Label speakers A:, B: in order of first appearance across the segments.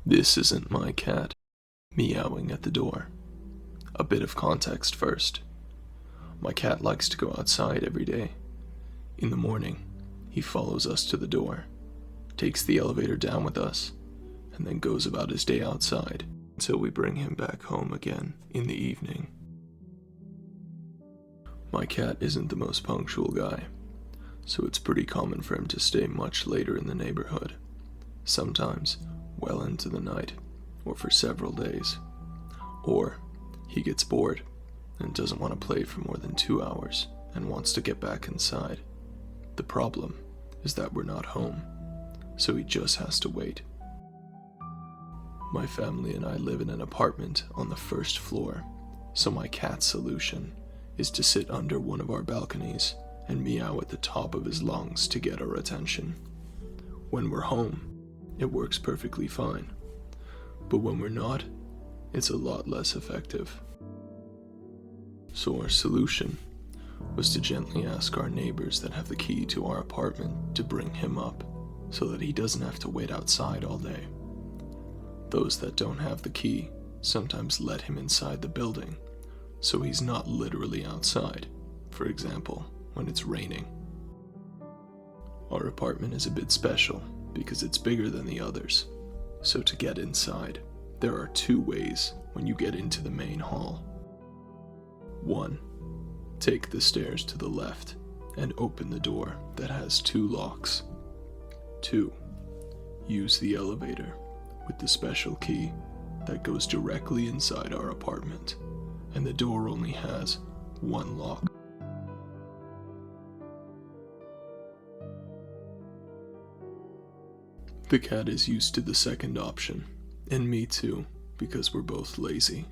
A: This isn't my cat, meowing at the door. A bit of context first. My cat likes to go outside every day. In the morning, he follows us to the door, takes the elevator down with us, and then goes about his day outside until we bring him back home again in the evening. My cat isn't the most punctual guy, so it's pretty common for him to stay much later in the neighborhood, sometimes well into the night, or for several days. Or he gets bored and doesn't want to play for more than 2 hours and wants to get back inside. The problem is that we're not home, so he just has to wait. My family and I live in an apartment on the first floor, so my cat's solution is to sit under one of our balconies and meow at the top of his lungs to get our attention. When we're home, it works perfectly fine, but when we're not, it's a lot less effective. So our solution was to gently ask our neighbors that have the key to our apartment to bring him up so that he doesn't have to wait outside all day. Those that don't have the key sometimes let him inside the building, so he's not literally outside, for example, when it's raining. Our apartment is a bit special because it's bigger than the others, so to get inside, there are 2 ways when you get into the main hall. 1. Take the stairs to the left and open the door that has 2 locks. 2. Use the elevator with the special key that goes directly inside our apartment, and the door only has 1 lock. The cat is used to the second option, and me too, because we're both lazy.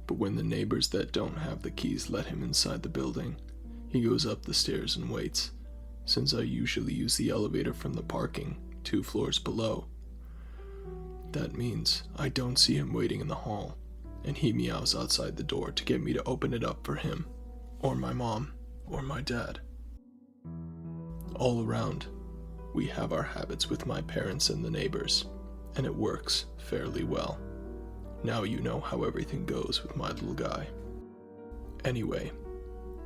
A: But when the neighbors that don't have the keys let him inside the building, he goes up the stairs and waits, since I usually use the elevator from the parking 2 floors below. That means I don't see him waiting in the hall, and he meows outside the door to get me to open it up for him, or my mom, or my dad. All around, we have our habits with my parents and the neighbors, and it works fairly well. Now you know how everything goes with my little guy. Anyway,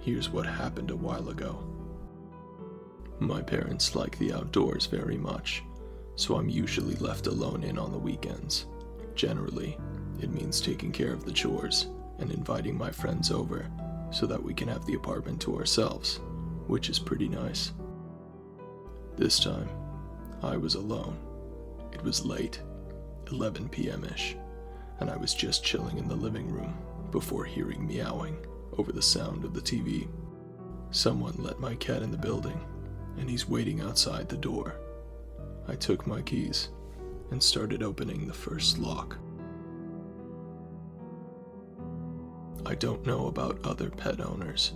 A: here's what happened a while ago. My parents like the outdoors very much, so I'm usually left alone on the weekends. Generally, it means taking care of the chores and inviting my friends over so that we can have the apartment to ourselves, which is pretty nice. This time, I was alone. It was late, 11 p.m.-ish, and I was just chilling in the living room before hearing meowing over the sound of the TV. Someone let my cat in the building, and he's waiting outside the door. I took my keys and started opening the first lock. I don't know about other pet owners,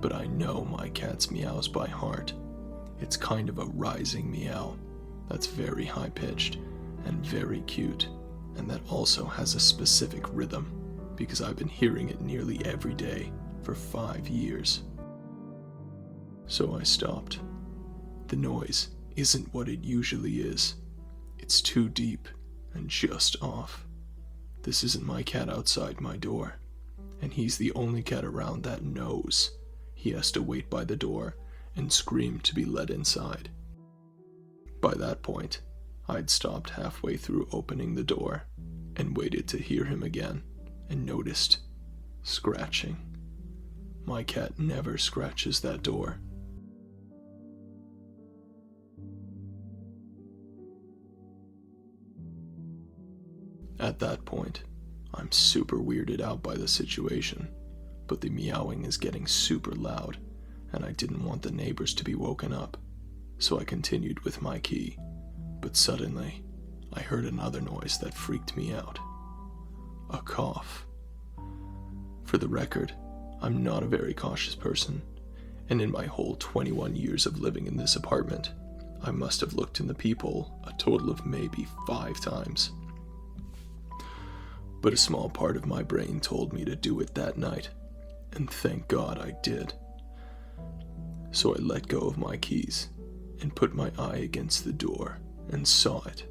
A: but I know my cat's meows by heart. It's kind of a rising meow that's very high-pitched and very cute, and that also has a specific rhythm because I've been hearing it nearly every day for 5 years. So I stopped. The noise isn't what it usually is. It's too deep and just off. This isn't my cat outside my door, and he's the only cat around that knows he has to wait by the door and scream to be let inside. By that point, I'd stopped halfway through opening the door and waited to hear him again and noticed scratching. My cat never scratches that door. At that point, I'm super weirded out by the situation, but the meowing is getting super loud, and I didn't want the neighbors to be woken up, so I continued with my key. But suddenly, I heard another noise that freaked me out. A cough. For the record, I'm not a very cautious person, and in my whole 21 years of living in this apartment, I must have looked in the peephole a total of maybe 5 times. But a small part of my brain told me to do it that night, and thank God I did. So I let go of my keys and put my eye against the door and saw it.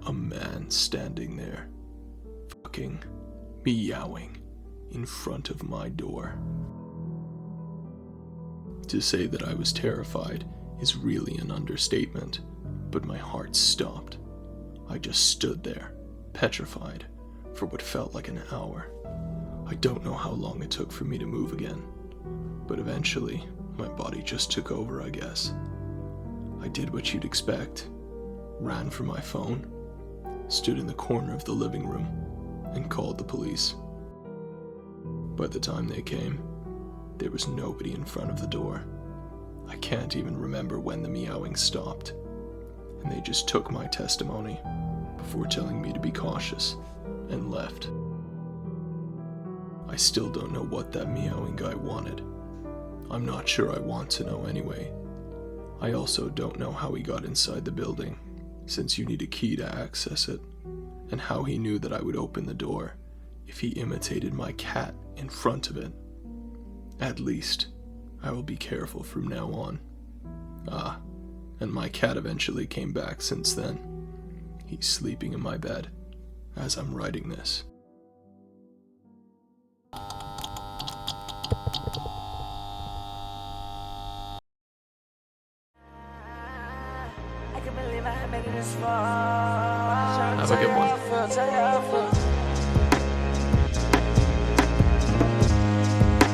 A: a man standing there, fucking meowing in front of my door. To say that I was terrified is really an understatement, but my heart stopped. I just stood there, petrified, for what felt like an hour. I don't know how long it took for me to move again, but eventually, my body just took over, I guess. I did what you'd expect, ran for my phone, stood in the corner of the living room, and called the police. By the time they came, there was nobody in front of the door. I can't even remember when the meowing stopped, and they just took my testimony before telling me to be cautious and left. I still don't know what that meowing guy wanted. I'm not sure I want to know anyway. I also don't know how he got inside the building, since you need a key to access it, and how he knew that I would open the door if he imitated my cat in front of it. At least, I will be careful from now on. And my cat eventually came back since then. He's sleeping in my bed as I'm writing this. Have a good one.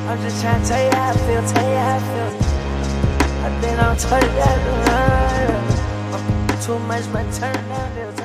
B: I'm just trying to tell you how I feel, I've been on 20 too much, but turn down.